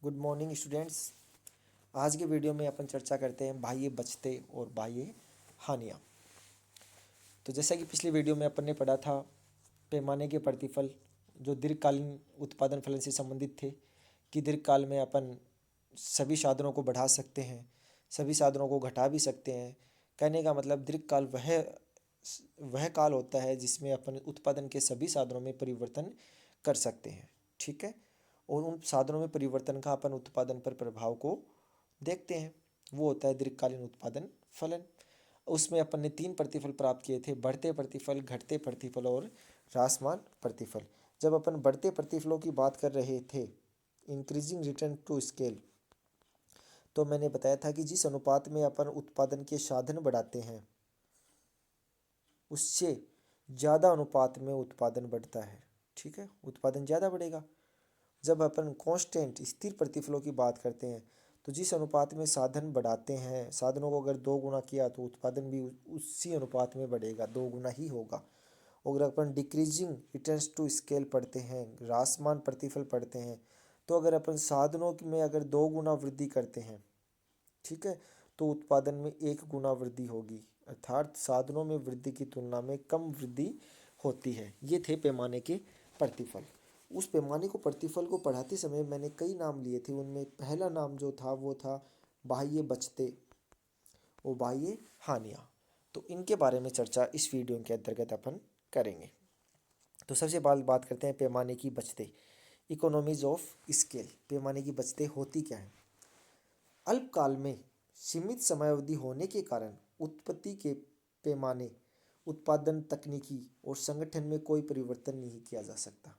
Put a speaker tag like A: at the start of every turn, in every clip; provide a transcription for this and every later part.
A: Good morning students. आज के video में अपन चर्चा करते हैं बाह्य बचतें और बाह्य हानियाँ। तो जैसा कि पिछले वीडियो में अपन ने पढ़ा था, पैमाने के प्रतिफल जो दीर्घकालीन उत्पादन फलन से संबंधित थे कि दीर्घकाल में अपन सभी साधनों को बढ़ा सकते हैं, सभी साधनों को घटा भी सकते हैं। कहने का मतलब दीर्घकाल वह काल होता है जिसमें अपन उत्पादन के सभी साधनों में परिवर्तन कर सकते हैं। ठीक है। और उन साधनों में परिवर्तन का अपन उत्पादन पर प्रभाव को देखते हैं, वो होता है दीर्घकालीन उत्पादन फलन। उसमें अपन ने 3 प्रतिफल प्राप्त किए थे: बढ़ते प्रतिफल, घटते प्रतिफल और ह्रासमान प्रतिफल। जब अपन बढ़ते प्रतिफलों की बात कर रहे थे, इंक्रीजिंग रिटर्न टू स्केल, तो मैंने बताया था कि जिस अनुपात में अपन उत्पादन के साधन बढ़ाते हैं उससे ज़्यादा अनुपात में उत्पादन बढ़ता है। ठीक है, उत्पादन ज़्यादा बढ़ेगा। जब अपन कांस्टेंट स्थिर प्रतिफलों की बात करते हैं तो जिस अनुपात में साधन बढ़ाते हैं, साधनों को अगर 2 गुना किया तो उत्पादन भी उसी अनुपात में बढ़ेगा, 2 गुना ही होगा। और अगर अपन डिक्रीजिंग रिटर्न्स टू स्केल पढ़ते हैं, ह्रासमान प्रतिफल पढ़ते हैं, तो अगर अपन साधनों में अगर 2 गुना वृद्धि करते हैं, ठीक है, तो उत्पादन में 1 गुना वृद्धि होगी। अर्थात साधनों में वृद्धि की तुलना में कम वृद्धि होती है। ये थे पैमाने के प्रतिफल। उस पैमाने को प्रतिफल को पढ़ाते समय मैंने कई नाम लिए थे। उनमें पहला नाम जो था वो था बाह्य बचते और बाह्य हानियाँ। तो इनके बारे में चर्चा इस वीडियो के अंतर्गत अपन करेंगे। तो सबसे बात करते हैं पैमाने की बचतें, इकोनॉमीज ऑफ स्केल। पैमाने की बचतें होती क्या है? अल्पकाल में सीमित समयावधि होने के कारण उत्पत्ति के पैमाने, उत्पादन तकनीकी और संगठन में कोई परिवर्तन नहीं किया जा सकता।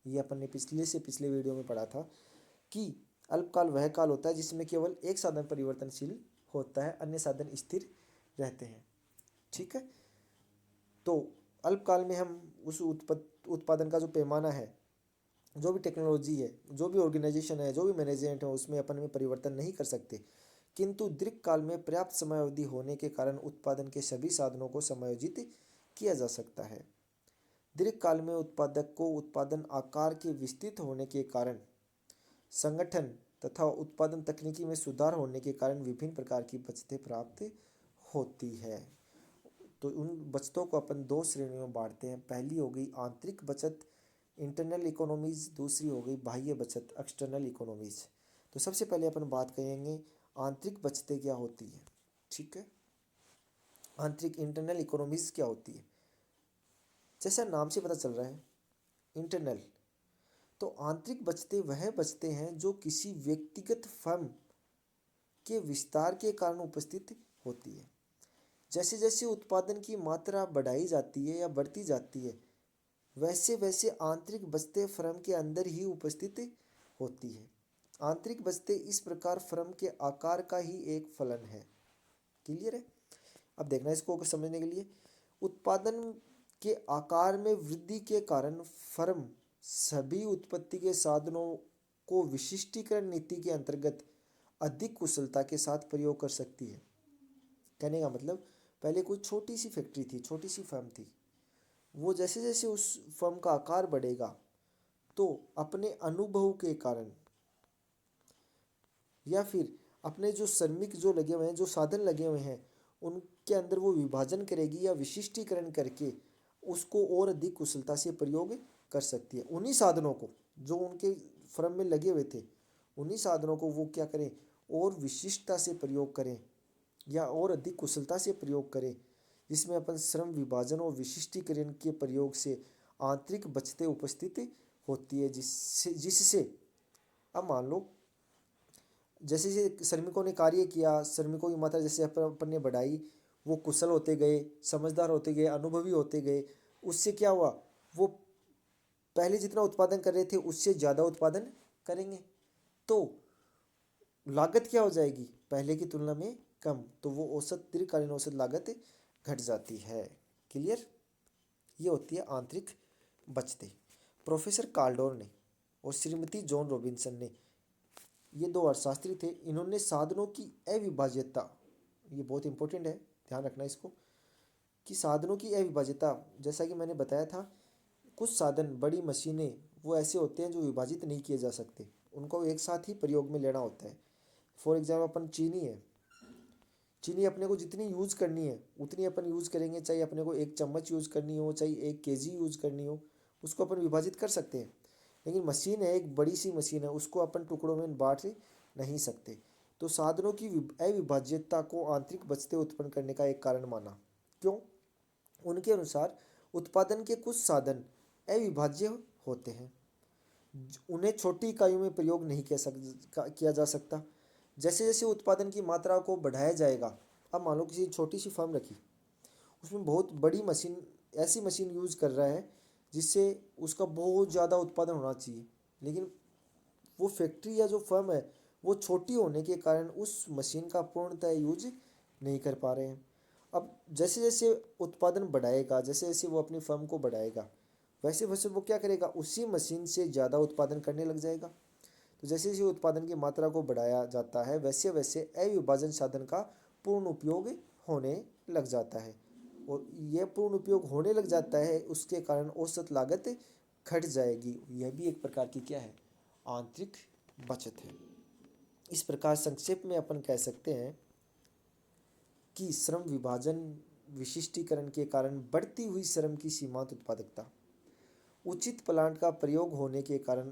A: ये अपन ने पिछले वीडियो में पढ़ा था कि अल्पकाल वह काल होता है जिसमें केवल एक साधन परिवर्तनशील होता है, अन्य साधन स्थिर रहते हैं। ठीक है। तो अल्पकाल में हम उस उत्पादन का जो पैमाना है, जो भी टेक्नोलॉजी है, जो भी ऑर्गेनाइजेशन है, जो भी मैनेजमेंट है, उसमें अपन में परिवर्तन नहीं कर सकते। किंतु दीर्घकाल में पर्याप्त समयावधि होने के कारण उत्पादन के सभी साधनों को समायोजित किया जा सकता है। दीर्घकाल में उत्पादक को उत्पादन आकार के विस्तृत होने के कारण, संगठन तथा उत्पादन तकनीकी में सुधार होने के कारण विभिन्न प्रकार की बचतें प्राप्त होती है। तो उन बचतों को अपन 2 श्रेणियों में बांटते हैं। पहली हो गई आंतरिक बचत, इंटरनल इकोनॉमीज। दूसरी हो गई बाह्य बचत, एक्सटर्नल इकोनॉमीज। तो सबसे पहले अपन बात करेंगे आंतरिक बचतें क्या होती है। ठीक है, आंतरिक इंटरनल इकोनॉमीज क्या होती है? जैसा नाम से पता चल रहा है, इंटरनल, तो आंतरिक बचतें वह बचतें हैं जो किसी व्यक्तिगत फर्म के विस्तार के कारण उपस्थित होती है। जैसे जैसे उत्पादन की मात्रा बढ़ाई जाती है या बढ़ती जाती है, वैसे वैसे आंतरिक बचतें फर्म के अंदर ही उपस्थित होती है। आंतरिक बचतें इस प्रकार फर्म के आकार का ही एक फलन है। क्लियर है? अब देखना इसको समझने के लिए, उत्पादन के आकार में वृद्धि के कारण फर्म सभी उत्पत्ति के साधनों को विशिष्टीकरण नीति के अंतर्गत अधिक कुशलता के साथ प्रयोग कर सकती है। कहने का मतलब, पहले कोई छोटी सी फैक्ट्री थी, छोटी सी फर्म थी, वो जैसे जैसे उस फर्म का आकार बढ़ेगा तो अपने अनुभव के कारण या फिर अपने जो श्रमिक जो लगे हुए हैं, जो साधन लगे हुए हैं, उनके अंदर वो विभाजन करेगी या विशिष्टीकरण करके उसको और अधिक कुशलता से प्रयोग कर सकती है। उन्हीं साधनों को जो उनके फर्म में लगे हुए थे, उन्हीं साधनों को वो क्या करें, और विशिष्टता से प्रयोग करें या और अधिक कुशलता से प्रयोग करें, जिसमें अपन श्रम विभाजन और विशिष्टीकरण के प्रयोग से आंतरिक बचतें उपस्थित होती है। जिससे अब मान लो, जैसे जैसे श्रमिकों ने कार्य किया, श्रमिकों की मात्रा जैसे अपन ने बढ़ाई, वो कुशल होते गए, समझदार होते गए, अनुभवी होते गए, उससे क्या हुआ, वो पहले जितना उत्पादन कर रहे थे उससे ज़्यादा उत्पादन करेंगे, तो लागत क्या हो जाएगी, पहले की तुलना में कम। तो वो औसत, दीर्घकालीन औसत लागत घट जाती है। क्लियर? ये होती है आंतरिक बचतें। प्रोफेसर कार्लडोर ने और श्रीमती जॉन रॉबिन्सन ने, ये 2 अर्थशास्त्री थे, इन्होंने साधनों की अविभाज्यता, ये बहुत इंपॉर्टेंट है, ध्यान रखना इसको, कि साधनों की अविभाज्यता, जैसा कि मैंने बताया था, कुछ साधन, बड़ी मशीनें वो ऐसे होते हैं जो विभाजित नहीं किए जा सकते, उनको एक साथ ही प्रयोग में लेना होता है। फॉर एग्जाम्पल अपन चीनी है, चीनी अपने को जितनी यूज़ करनी है उतनी अपन यूज़ करेंगे, चाहे अपने को 1 चम्मच यूज़ करनी हो चाहे 1 kg यूज़ करनी हो, उसको अपन विभाजित कर सकते हैं। लेकिन मशीन है, एक बड़ी सी मशीन है, उसको अपन टुकड़ों में बांट नहीं सकते। तो साधनों की अविभाज्यता को आंतरिक बचतें उत्पन्न करने का एक कारण माना। क्यों? उनके अनुसार उत्पादन के कुछ साधन अविभाज्य होते हैं, उन्हें छोटी इकाइयों में प्रयोग नहीं किया जा सकता। जैसे जैसे उत्पादन की मात्रा को बढ़ाया जाएगा, अब मान लो किसी छोटी सी फर्म रखी, उसमें बहुत बड़ी मशीन, ऐसी मशीन यूज़ कर रहा है जिससे उसका बहुत ज़्यादा उत्पादन होना चाहिए, लेकिन वो फैक्ट्री या जो फर्म है वो छोटी होने के कारण उस मशीन का पूर्णतः यूज नहीं कर पा रहे हैं। अब जैसे जैसे उत्पादन बढ़ाएगा, जैसे जैसे वो अपनी फर्म को बढ़ाएगा, वैसे वैसे वो क्या करेगा, उसी मशीन से ज़्यादा उत्पादन करने लग जाएगा। तो जैसे जैसे उत्पादन की मात्रा को बढ़ाया जाता है वैसे वैसे अविभाजन साधन का पूर्ण उपयोग होने लग जाता है, और यह पूर्ण उपयोग होने लग जाता है, उसके कारण औसत लागत घट जाएगी। यह भी एक प्रकार की क्या है, आंतरिक बचत है। इस प्रकार संक्षेप में अपन कह सकते हैं कि श्रम विभाजन विशिष्टीकरण के कारण बढ़ती हुई श्रम की सीमांत उत्पादकता, उचित प्लांट का प्रयोग होने के कारण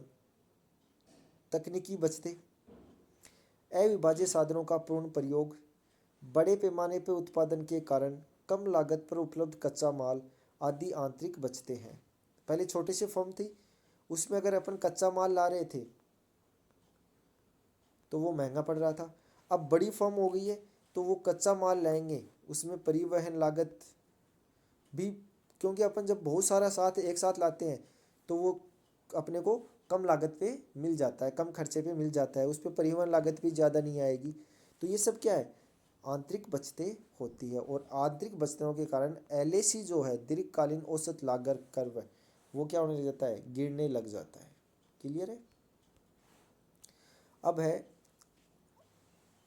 A: तकनीकी बचतें, अविभाज्य साधनों का पूर्ण प्रयोग, बड़े पैमाने पर उत्पादन के कारण कम लागत पर उपलब्ध कच्चा माल आदि आंतरिक बचतें हैं। पहले छोटे से फर्म थी, उसमें अगर अपन कच्चा माल ला रहे थे तो वो महंगा पड़ रहा था। अब बड़ी फर्म हो गई है तो वो कच्चा माल लाएंगे, उसमें परिवहन लागत भी, क्योंकि अपन जब बहुत सारा साथ एक साथ लाते हैं तो वो अपने को कम लागत पे मिल जाता है, कम खर्चे पे मिल जाता है, उस पर परिवहन लागत भी ज़्यादा नहीं आएगी। तो ये सब क्या है, आंतरिक बचतें होती है। और आंतरिक बचतों के कारण LAC जो है, दीर्घकालीन औसत लागत कर्व, वो क्या होने लग जाता है, गिरने लग जाता है। क्लियर है? अब है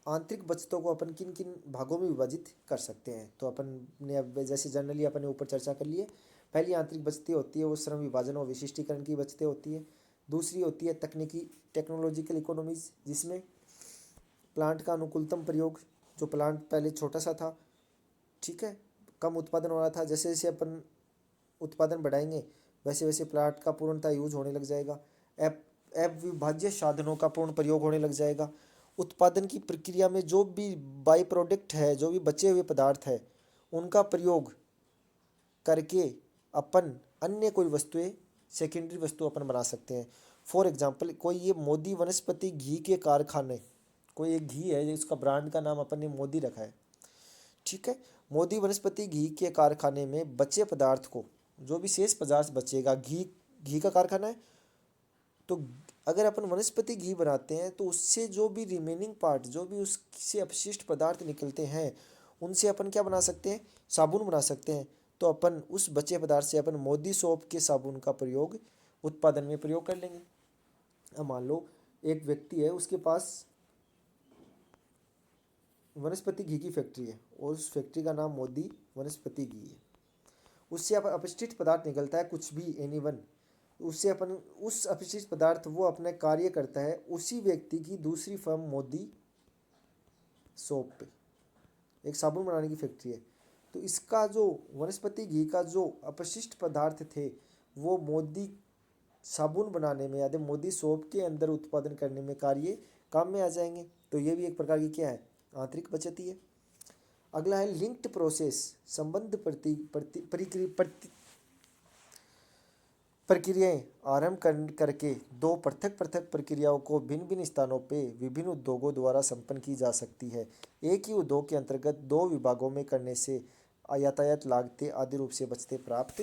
A: आंतरिक बचतों को अपन किन किन भागों में विभाजित कर सकते हैं। तो अपन ने अब जैसे जनरली अपन ने ऊपर चर्चा कर ली है, पहली आंतरिक बचतें होती है वो श्रम विभाजन और विशिष्टीकरण की बचतें होती है। दूसरी होती है तकनीकी टेक्नोलॉजिकल इकोनॉमीज, जिसमें प्लांट का अनुकूलतम प्रयोग, जो प्लांट पहले छोटा सा था, ठीक है, कम उत्पादन हो रहा था, जैसे जैसे अपन उत्पादन बढ़ाएंगे वैसे वैसे प्लांट का पूर्णतः यूज होने लग जाएगा। अविभाज्य साधनों का पूर्ण प्रयोग होने लग जाएगा। उत्पादन की प्रक्रिया में जो भी बाई प्रोडक्ट है, जो भी बचे हुए पदार्थ है, उनका प्रयोग करके अपन अन्य कोई वस्तुएं, सेकेंडरी वस्तु अपन बना सकते हैं। फॉर एग्जांपल, कोई ये मोदी वनस्पति घी के कारखाने, कोई एक घी है जिसका ब्रांड का नाम अपन ने मोदी रखा है, ठीक है, मोदी वनस्पति घी के कारखाने में बचे पदार्थ को, जो भी शेष पदार्थ बचेगा, घी घी का कारखाना है तो अगर अपन वनस्पति घी बनाते हैं तो उससे जो भी रिमेनिंग पार्ट, जो भी उससे अपशिष्ट पदार्थ निकलते हैं, उनसे अपन क्या बना सकते हैं, साबुन बना सकते हैं। तो अपन उस बचे पदार्थ से अपन मोदी सोप के साबुन का प्रयोग उत्पादन में प्रयोग कर लेंगे। अब मान लो एक व्यक्ति है, उसके पास वनस्पति घी की फैक्ट्री है और उस फैक्ट्री का नाम मोदी वनस्पति घी है। उससे अपन अपशिष्ट पदार्थ निकलता है, कुछ भी, एनीवन, उससे अपन उस अपशिष्ट पदार्थ वो अपने कार्य करता है उसी व्यक्ति की दूसरी फर्म मोदी सोप पे, एक साबुन बनाने की फैक्ट्री है। तो इसका जो वनस्पति घी का जो अपशिष्ट पदार्थ थे वो मोदी साबुन बनाने में या मोदी सोप के अंदर उत्पादन करने में कार्य काम में आ जाएंगे। तो ये भी एक प्रकार की क्या है, आंतरिक बचत ही है। अगला है लिंक्ड प्रोसेस, संबंध प्रक्रियाएं आरंभ करके दो पृथक पृथक प्रक्रियाओं को भिन्न भिन्न स्थानों पे विभिन्न उद्योगों द्वारा संपन्न की जा सकती है। एक ही उद्योग के अंतर्गत दो विभागों में करने से यातायात लागतें आदि रूप से बचतें प्राप्त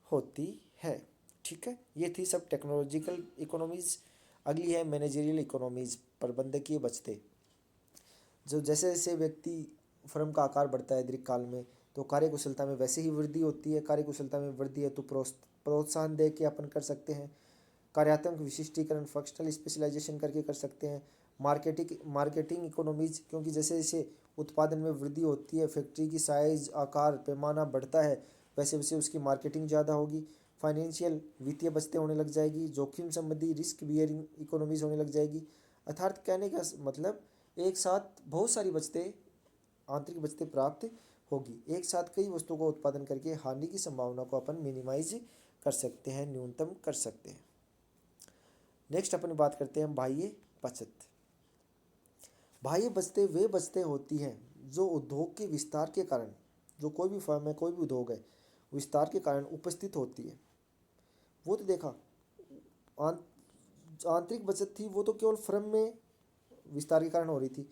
A: होती है। ठीक है, ये थी सब टेक्नोलॉजिकल इकोनॉमीज। अगली है मैनेजरियल इकोनॉमीज, प्रबंधकीय बचतें। जो जैसे जैसे व्यक्ति फर्म का आकार बढ़ता है दीर्घकाल में, तो कार्यकुशलता में वैसे ही वृद्धि होती है। कार्यकुशलता में वृद्धि है तो प्रोत्साहन दे के अपन कर सकते हैं। कार्यात्मक विशिष्टीकरण, फंक्शनल स्पेशलाइजेशन करके कर सकते हैं। मार्केटिंग इकोनॉमीज, क्योंकि जैसे जैसे उत्पादन में वृद्धि होती है, फैक्ट्री की साइज, आकार, पैमाना बढ़ता है, वैसे वैसे उसकी मार्केटिंग ज़्यादा होगी। फाइनेंशियल वित्तीय बचतें होने लग जाएगी, जोखिम संबंधी रिस्क बियरिंग इकोनॉमीज होने लग जाएगी। अर्थात कहने का मतलब एक साथ बहुत सारी बचतें, आंतरिक बचतें प्राप्त होगी। एक साथ कई वस्तुओं का उत्पादन करके हानि की संभावना को अपन मिनिमाइज कर सकते हैं, न्यूनतम कर सकते हैं। नेक्स्ट अपन बात करते हैं बाह्य बचत। बाह्य बचतें वे बचतें होती हैं जो उद्योग के विस्तार के कारण, जो कोई भी फर्म है, कोई भी उद्योग है, विस्तार के कारण उपस्थित होती है। वो तो देखा, आंतरिक बचत थी वो तो केवल फर्म में विस्तार के कारण हो रही थी,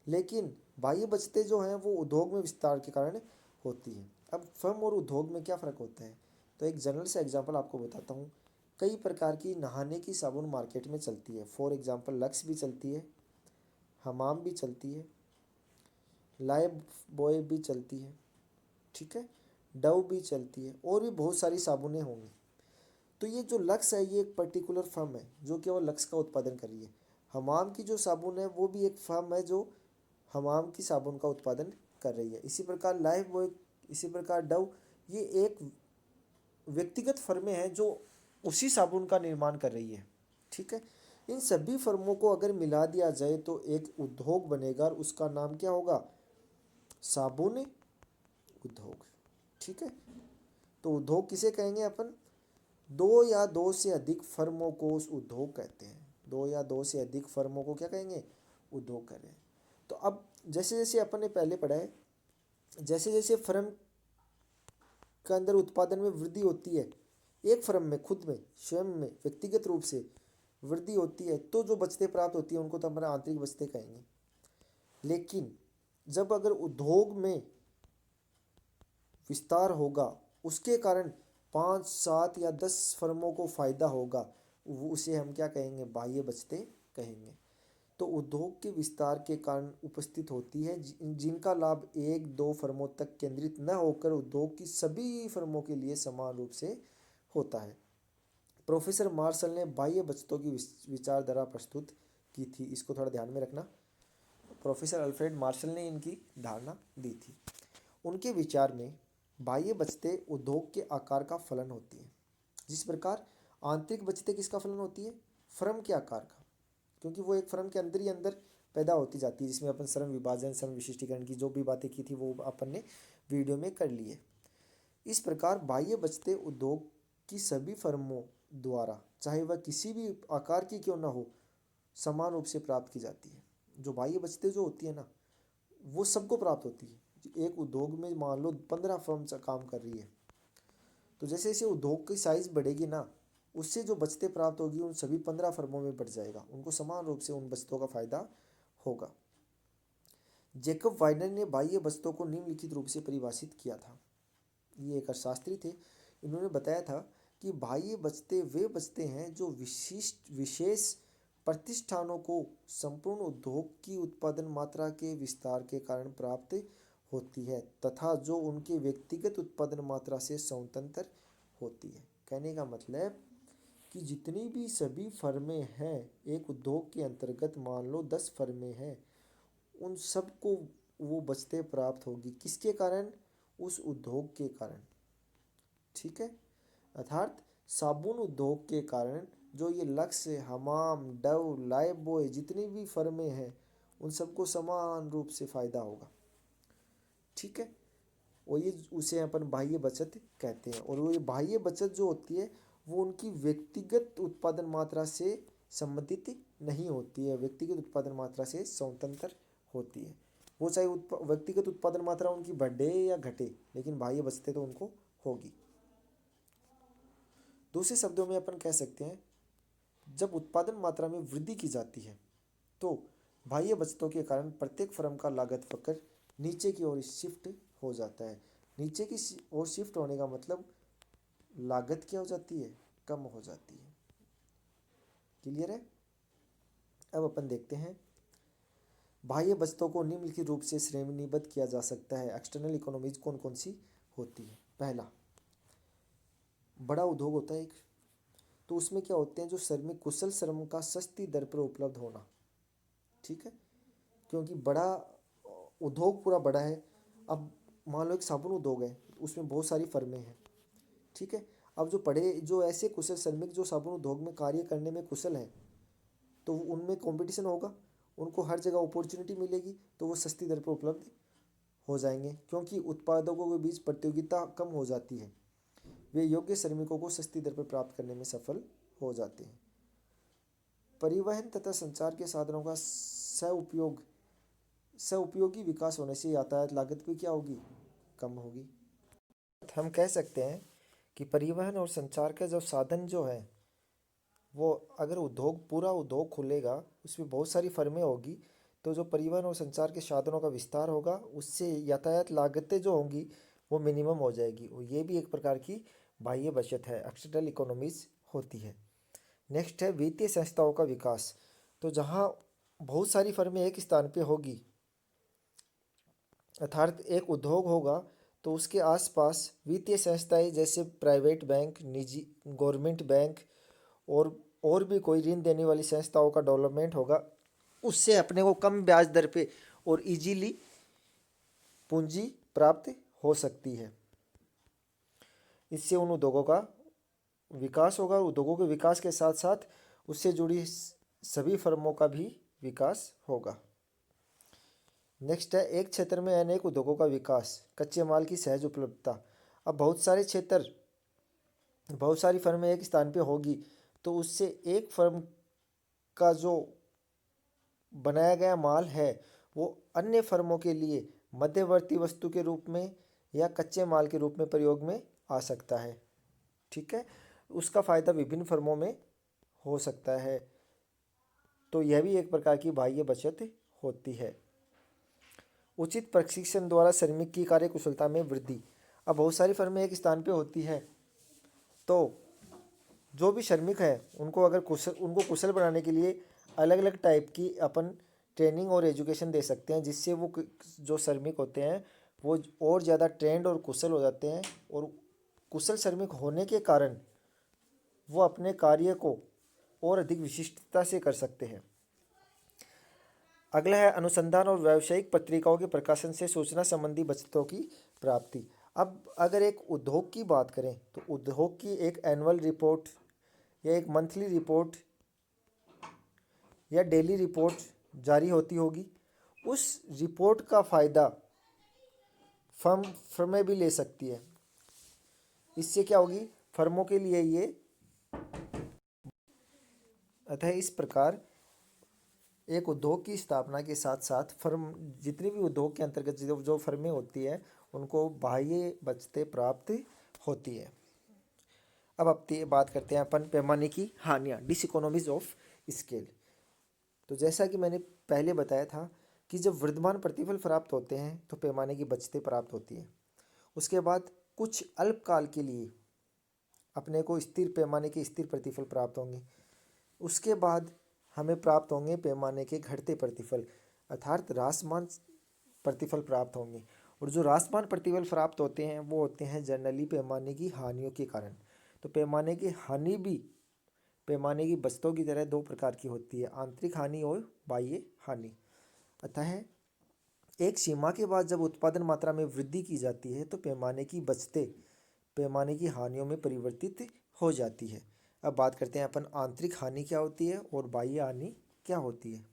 A: लेकिन बाह्य बचतें जो हैं वो उद्योग में विस्तार के कारण होती हैं। अब फर्म और उद्योग में क्या फ़र्क होता है, तो एक जनरल से एग्जांपल आपको बताता हूँ। कई प्रकार की नहाने की साबुन मार्केट में चलती है। फॉर एग्जांपल लक्स भी चलती है, हमाम भी चलती है, लाइफ बॉय भी चलती है, ठीक है, डव भी चलती है, और भी बहुत सारी साबुनें होंगी। तो ये जो लक्स है ये एक पर्टिकुलर फर्म है जो केवल लक्स का उत्पादन कर रही है। हमाम की जो साबुन है वो भी एक फर्म है जो हमाम की साबुन का उत्पादन कर रही है। इसी प्रकार लाइफ बॉय, इसी प्रकार डव, ये एक व्यक्तिगत फर्में हैं जो उसी साबुन का निर्माण कर रही है, ठीक है। इन सभी फर्मों को अगर मिला दिया जाए तो एक उद्योग बनेगा और उसका नाम क्या होगा, साबुन उद्योग, ठीक है। तो उद्योग किसे कहेंगे अपन, दो या दो से अधिक फर्मों को उस उद्योग कहते हैं। दो या दो से अधिक फर्मों को क्या कहेंगे, उद्योग कह रहे हैं। तो अब जैसे जैसे अपन ने पहले पढ़ा है, जैसे जैसे फर्म के अंदर उत्पादन में वृद्धि होती है, एक फर्म में खुद में स्वयं में व्यक्तिगत रूप से वृद्धि होती है, तो जो बचतें प्राप्त होती है उनको तो हमारा आंतरिक बचतें कहेंगे। लेकिन जब अगर उद्योग में विस्तार होगा, उसके कारण 5, 7 या 10 फर्मों को फायदा होगा, उसे हम क्या कहेंगे, बाह्य बचतें कहेंगे। तो उद्योग के विस्तार के कारण उपस्थित होती है जिनका लाभ 1-2 फर्मों तक केंद्रित न होकर उद्योग की सभी फर्मों के लिए समान रूप से होता है। प्रोफेसर मार्शल ने बाह्य बचतों की विचारधारा प्रस्तुत की थी, इसको थोड़ा ध्यान में रखना। प्रोफेसर अल्फ्रेड मार्शल ने इनकी धारणा दी थी। उनके विचार में बाह्य बचतें उद्योग के आकार का फलन होती है, जिस प्रकार आंतरिक बचतें किसका फलन होती है, फर्म के आकार का, क्योंकि वो एक फर्म के अंदर ही अंदर पैदा होती जाती है, जिसमें अपन श्रम विभाजन, श्रम विशिष्टीकरण की जो भी बातें की थी वो अपन ने वीडियो में कर ली है। इस प्रकार बाह्य बचतें उद्योग की सभी फर्मों द्वारा, चाहे वह किसी भी आकार की क्यों ना हो, समान रूप से प्राप्त की जाती है। जो बाह्य बचतें जो होती है ना, वो सबको प्राप्त होती है। एक उद्योग में मान लो 15 फर्म काम कर रही है, तो जैसे जैसे उद्योग की साइज बढ़ेगी ना, उससे जो बचतें प्राप्त होगी उन सभी 15 फर्मों में बढ़ जाएगा, उनको समान रूप से उन बचतों का फायदा होगा। जेकब वाइनर ने बाह्य बचतों को निम्नलिखित रूप से परिभाषित किया था। ये एक अर्थशास्त्री थे, इन्होंने बताया था कि बाह्य बचतें वे बचतें हैं जो विशेष प्रतिष्ठानों को संपूर्ण उद्योग की उत्पादन मात्रा के विस्तार के कारण प्राप्त होती है तथा जो उनके व्यक्तिगत उत्पादन मात्रा से स्वतंत्र होती है। कहने का मतलब कि जितनी भी सभी फर्में हैं एक उद्योग के अंतर्गत, मान लो 10 फर्में हैं, उन सबको वो बचतें प्राप्त होगी, किसके कारण, उस उद्योग के कारण, ठीक है। अर्थात साबुन उद्योग के कारण जो ये लक्स, हमाम, डव, लाइफ बॉय जितनी भी फर्में हैं उन सबको समान रूप से फायदा होगा, ठीक है। और ये उसे अपन बाह्य बचत कहते हैं। और वो ये बाह्य बचत जो होती है वो उनकी व्यक्तिगत उत्पादन मात्रा से संबंधित नहीं होती है, व्यक्तिगत उत्पादन मात्रा से स्वतंत्र होती है। वो चाहे व्यक्तिगत उत्पादन मात्रा उनकी बढ़े या घटे, लेकिन बाह्य बचतें तो उनको होगी। दूसरे शब्दों में अपन कह सकते हैं, जब उत्पादन मात्रा में वृद्धि की जाती है तो बाह्य बचतों के कारण प्रत्येक फर्म का लागत वक्र नीचे की ओर शिफ्ट हो जाता है। नीचे की ओर शिफ्ट होने का मतलब लागत क्या हो जाती है, कम हो जाती है। क्लियर है। अब अपन देखते हैं बाह्य बचतों को निम्नलिखित रूप से श्रेणीबद्ध किया जा सकता है। एक्सटर्नल इकोनॉमीज कौन कौन सी होती है। पहला, बड़ा उद्योग होता है एक, तो उसमें क्या होते हैं, जो श्रमिक कुशल श्रम का सस्ती दर पर उपलब्ध होना, ठीक है, क्योंकि बड़ा उद्योग पूरा बड़ा है। अब मान लो एक साबुन उद्योग है, उसमें बहुत सारी फर्में हैं, ठीक है। अब जो ऐसे कुशल श्रमिक जो साबुन उद्योग में कार्य करने में कुशल हैं, तो उनमें कंपटीशन होगा, उनको हर जगह अपॉर्चुनिटी मिलेगी, तो वो सस्ती दर पर उपलब्ध हो जाएंगे, क्योंकि उत्पादकों के बीच प्रतियोगिता कम हो जाती है। वे योग्य श्रमिकों को सस्ती दर पर प्राप्त करने में सफल हो जाते हैं। परिवहन तथा संचार के साधनों का सउपयोगी विकास होने से यातायात लागत भी क्या होगी, कम होगी। हम कह सकते हैं कि परिवहन और संचार का जो साधन जो है, वो अगर पूरा उद्योग खुलेगा, उसमें बहुत सारी फर्में होगी, तो जो परिवहन और संचार के साधनों का विस्तार होगा, उससे यातायात लागतें जो होंगी वो मिनिमम हो जाएगी, और ये भी एक प्रकार की बाह्य बचत है, एक्सटर्नल इकोनॉमीज होती है। नेक्स्ट है वित्तीय संस्थाओं का विकास। तो जहाँ बहुत सारी फर्में एक स्थान पे होगी, अर्थात एक उद्योग होगा, तो उसके आसपास वित्तीय संस्थाएं जैसे प्राइवेट बैंक, निजी गवर्नमेंट बैंक और भी कोई ऋण देने वाली संस्थाओं का डेवलपमेंट होगा। उससे अपने को कम ब्याज दर पे और इजीली पूंजी प्राप्त हो सकती है। इससे उन उद्योगों का विकास होगा, उद्योगों के विकास के साथ साथ उससे जुड़ी सभी फर्मों का भी विकास होगा। नेक्स्ट है एक क्षेत्र में अनेक उद्योगों का विकास, कच्चे माल की सहज उपलब्धता। अब बहुत सारी फर्में एक स्थान पे होगी, तो उससे एक फर्म का जो बनाया गया माल है वो अन्य फर्मों के लिए मध्यवर्ती वस्तु के रूप में या कच्चे माल के रूप में प्रयोग में आ सकता है। ठीक है, उसका फ़ायदा विभिन्न फर्मों में हो सकता है, तो यह भी एक प्रकार की बाह्य बचत होती है। उचित प्रशिक्षण द्वारा श्रमिक की कार्यकुशलता में वृद्धि। अब बहुत सारी फर्में एक स्थान पे होती है, तो जो भी श्रमिक है उनको कुशल बनाने के लिए अलग अलग टाइप की अपन ट्रेनिंग और एजुकेशन दे सकते हैं, जिससे वो जो श्रमिक होते हैं वो और ज़्यादा ट्रेंड और कुशल हो जाते हैं, और कुशल श्रमिक होने के कारण वो अपने कार्य को और अधिक विशिष्टता से कर सकते हैं। अगला है अनुसंधान और व्यावसायिक पत्रिकाओं के प्रकाशन से सूचना संबंधी बचतों की प्राप्ति। अब अगर एक उद्योग की बात करें, तो उद्योग की एक एनुअल रिपोर्ट या एक मंथली रिपोर्ट या डेली रिपोर्ट जारी होती होगी। उस रिपोर्ट का फ़ायदा फर्में भी ले सकती है। इससे क्या होगी, फर्मों के लिए ये अतः इस प्रकार एक उद्योग की स्थापना के साथ साथ फर्म जितनी भी उद्योग के अंतर्गत जो फर्में होती है उनको बाह्य बचतें प्राप्त होती है। अब बात करते हैं अपन पैमाने की हानियाँ, डिसइकोनॉमीज ऑफ स्केल। तो जैसा कि मैंने पहले बताया था कि जब वर्तमान प्रतिफल प्राप्त होते हैं तो पैमाने की बचतें प्राप्त होती हैं। उसके बाद कुछ अल्पकाल के लिए अपने को स्थिर पैमाने के स्थिर प्रतिफल प्राप्त होंगे। उसके बाद हमें प्राप्त होंगे पैमाने के घटते प्रतिफल, अर्थात ह्रासमान प्रतिफल प्राप्त होंगे। और जो ह्रासमान प्रतिफल प्राप्त होते हैं वो होते हैं जनरली पैमाने की हानियों के कारण। तो पैमाने की हानि भी पैमाने की बचतों की तरह दो प्रकार की होती है, आंतरिक हानि और बाह्य हानि। अतः एक सीमा के बाद जब उत्पादन मात्रा में वृद्धि की जाती है तो पैमाने की बचतें पैमाने की हानियों में परिवर्तित हो जाती है। अब बात करते हैं अपन आंतरिक हानि क्या होती है और बाह्य हानि क्या होती है।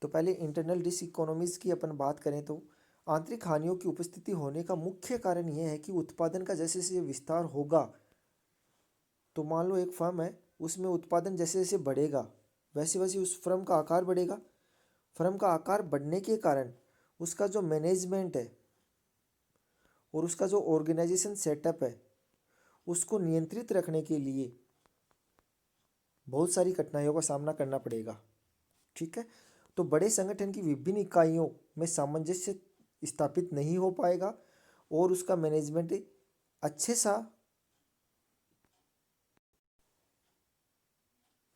A: तो पहले इंटरनल डिसइकोनॉमीज की अपन बात करें तो आंतरिक हानियों की उपस्थिति होने का मुख्य कारण यह है कि उत्पादन का जैसे जैसे विस्तार होगा, तो मान लो एक फर्म है, उसमें उत्पादन जैसे जैसे बढ़ेगा वैसे वैसे उस फर्म का आकार बढ़ेगा। फर्म का आकार बढ़ने के कारण उसका जो मैनेजमेंट है और उसका जो ऑर्गेनाइजेशन सेटअप है उसको नियंत्रित रखने के लिए बहुत सारी कठिनाइयों का सामना करना पड़ेगा। ठीक है, तो बड़े संगठन की विभिन्न इकाइयों में सामंजस्य स्थापित नहीं हो पाएगा और उसका मैनेजमेंट अच्छे सा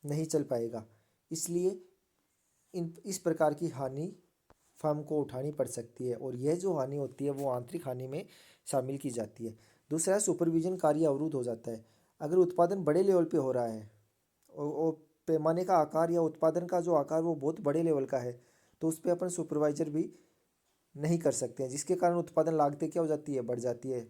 A: नहीं चल पाएगा। इसलिए इस प्रकार की हानि फर्म को उठानी पड़ सकती है, और यह जो हानि होती है वो आंतरिक हानि में शामिल की जाती है। दूसरा, सुपरविजन कार्य अवरुद्ध हो जाता है। अगर उत्पादन बड़े लेवल पे हो रहा है और पैमाने का आकार या उत्पादन का जो आकार वो बहुत बड़े लेवल का है, तो उस पर अपन सुपरवाइजर भी नहीं कर सकते हैं, जिसके कारण उत्पादन लागतें क्या हो जाती है, बढ़ जाती है।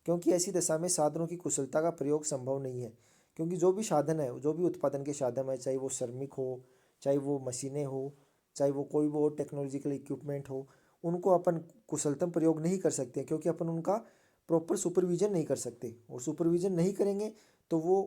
A: क्योंकि ऐसी दशा में साधनों की कुशलता का प्रयोग संभव नहीं है। क्योंकि जो भी साधन है, जो भी उत्पादन के साधन है, चाहे वो श्रमिक हो, चाहे वो मशीनें हो, चाहे वो कोई भी और टेक्नोलॉजिकल इक्विपमेंट हो, उनको अपन कुशलतम प्रयोग नहीं कर सकते, क्योंकि अपन उनका प्रॉपर सुपरविजन नहीं कर सकते। और सुपरविजन नहीं करेंगे तो वो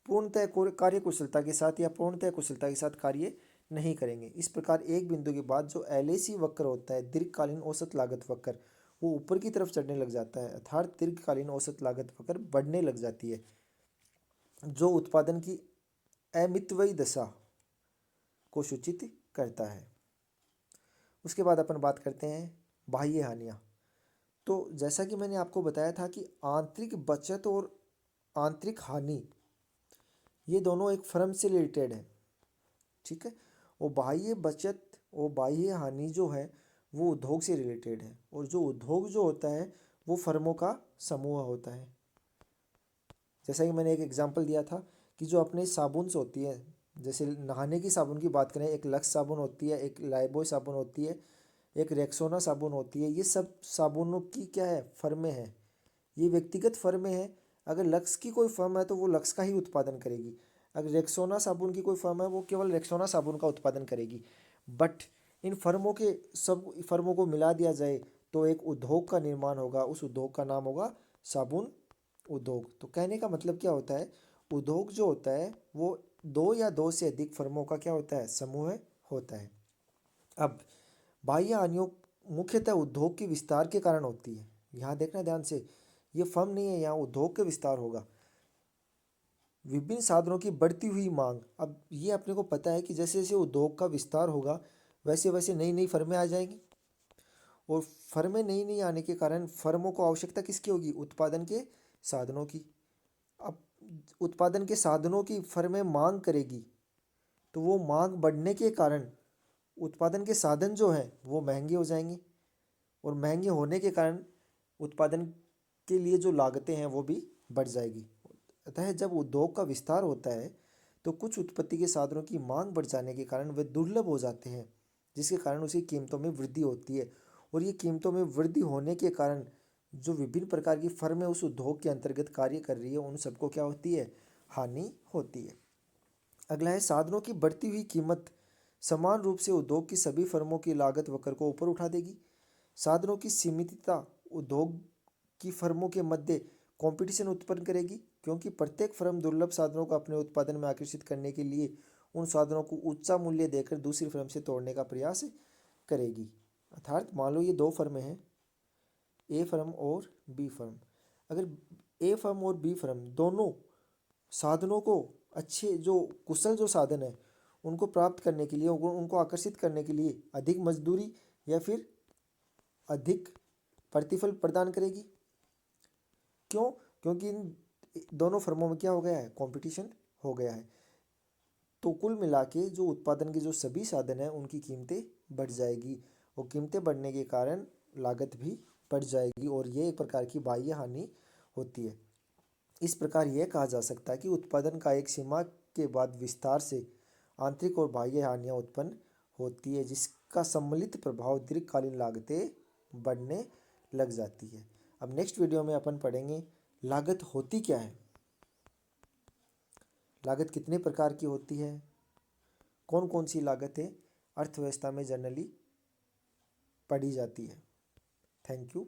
A: पूर्णतः कार्य कुशलता के साथ या पूर्णतः कुशलता के साथ कार्य नहीं करेंगे। इस प्रकार एक बिंदु के बाद जो LAC वक्र होता है, दीर्घकालीन औसत लागत वक्र, वो ऊपर की तरफ चढ़ने लग जाता है, अर्थात दीर्घकालीन औसत लागत वक्र बढ़ने लग जाती है, जो उत्पादन की अमितव्ययी दशा को सूचित करता है। उसके बाद अपन बात करते हैं बाह्य हानियाँ। तो जैसा कि मैंने आपको बताया था कि आंतरिक बचत और आंतरिक हानि, ये दोनों एक फर्म से रिलेटेड है, ठीक है। और बाह्य बचत और बाह्य हानि जो है वो उद्योग से रिलेटेड है, और जो उद्योग जो होता है वो फर्मों का समूह होता है। जैसा कि मैंने एक एग्जांपल दिया था कि जो अपने साबुन से होती है, जैसे नहाने की साबुन की बात करें, एक लक्स साबुन होती है, एक लाइबॉय साबुन होती है, एक रेक्सोना साबुन होती है। ये सब साबुनों की क्या है, फर्में हैं। ये व्यक्तिगत फर्में हैं। अगर लक्स की कोई फर्म है तो वो लक्स का ही उत्पादन करेगी। अगर रेक्सोना साबुन की कोई फर्म है वो केवल रेक्सोना साबुन का उत्पादन करेगी। बट इन फर्मों के सब फर्मों को मिला दिया जाए तो एक उद्योग का निर्माण होगा। उस उद्योग का नाम होगा साबुन उद्योग। तो कहने का मतलब क्या होता है, उद्योग जो होता है वो दो या दो से अधिक फर्मों का क्या होता है, समूह होता है। अब बाह्य हानियों मुख्यतः उद्योग के विस्तार के कारण होती है। यहाँ देखना ध्यान से, ये फर्म नहीं है, यहाँ उद्योग के विस्तार होगा। विभिन्न साधनों की बढ़ती हुई मांग। अब ये अपने को पता है कि जैसे जैसे उद्योग का विस्तार होगा वैसे वैसे नई नई फर्में आ जाएंगी, और फर्में नई नई आने के कारण फर्मों को आवश्यकता किसकी होगी, उत्पादन के साधनों की। अब उत्पादन के साधनों की फर्में मांग करेगी, तो वो मांग बढ़ने के कारण उत्पादन के साधन जो हैं वो महंगे हो जाएंगे, और महंगे होने के कारण उत्पादन के लिए जो लागतें हैं वो भी बढ़ जाएगी। अतः जब उद्योग का विस्तार होता है तो कुछ उत्पत्ति के साधनों की मांग बढ़ जाने के कारण वे दुर्लभ हो जाते हैं, जिसके कारण उसकी कीमतों में वृद्धि होती है। और ये कीमतों में वृद्धि होने के कारण जो विभिन्न प्रकार की फर्में उस उद्योग के अंतर्गत कार्य कर रही है उन सबको क्या होती है, हानि होती है। अगला है साधनों की बढ़ती हुई कीमत समान रूप से उद्योग की सभी फर्मों की लागत वक्र को ऊपर उठा देगी। साधनों की सीमितता उद्योग की फर्मों के मध्य कंपटीशन उत्पन्न करेगी, क्योंकि प्रत्येक फर्म दुर्लभ साधनों को अपने उत्पादन में आकर्षित करने के लिए उन साधनों को ऊंचा मूल्य देकर दूसरी फर्म से तोड़ने का प्रयास करेगी। अर्थात मान लो ये दो फर्में हैं, ए फर्म और बी फर्म। अगर ए फर्म और बी फर्म दोनों साधनों को, अच्छे जो कुशल जो साधन है उनको प्राप्त करने के लिए, उनको आकर्षित करने के लिए अधिक मजदूरी या फिर अधिक प्रतिफल प्रदान करेगी। क्यों? क्योंकि इन दोनों फर्मों में क्या हो गया है, कंपटीशन हो गया है। तो कुल मिला के जो उत्पादन के जो सभी साधन हैं उनकी कीमतें बढ़ जाएगी, और कीमतें बढ़ने के कारण लागत भी बढ़ जाएगी, और ये एक प्रकार की बाह्य हानि होती है। इस प्रकार यह कहा जा सकता है कि उत्पादन का एक सीमा के बाद विस्तार से आंतरिक और बाह्य हानियाँ उत्पन्न होती है, जिसका सम्मिलित प्रभाव दीर्घकालीन लागतें बढ़ने लग जाती है। अब नेक्स्ट वीडियो में अपन पढ़ेंगे लागत होती क्या है, लागत कितने प्रकार की होती है, कौन कौन सी लागतें अर्थव्यवस्था में जनरली पढ़ी जाती है। Thank you.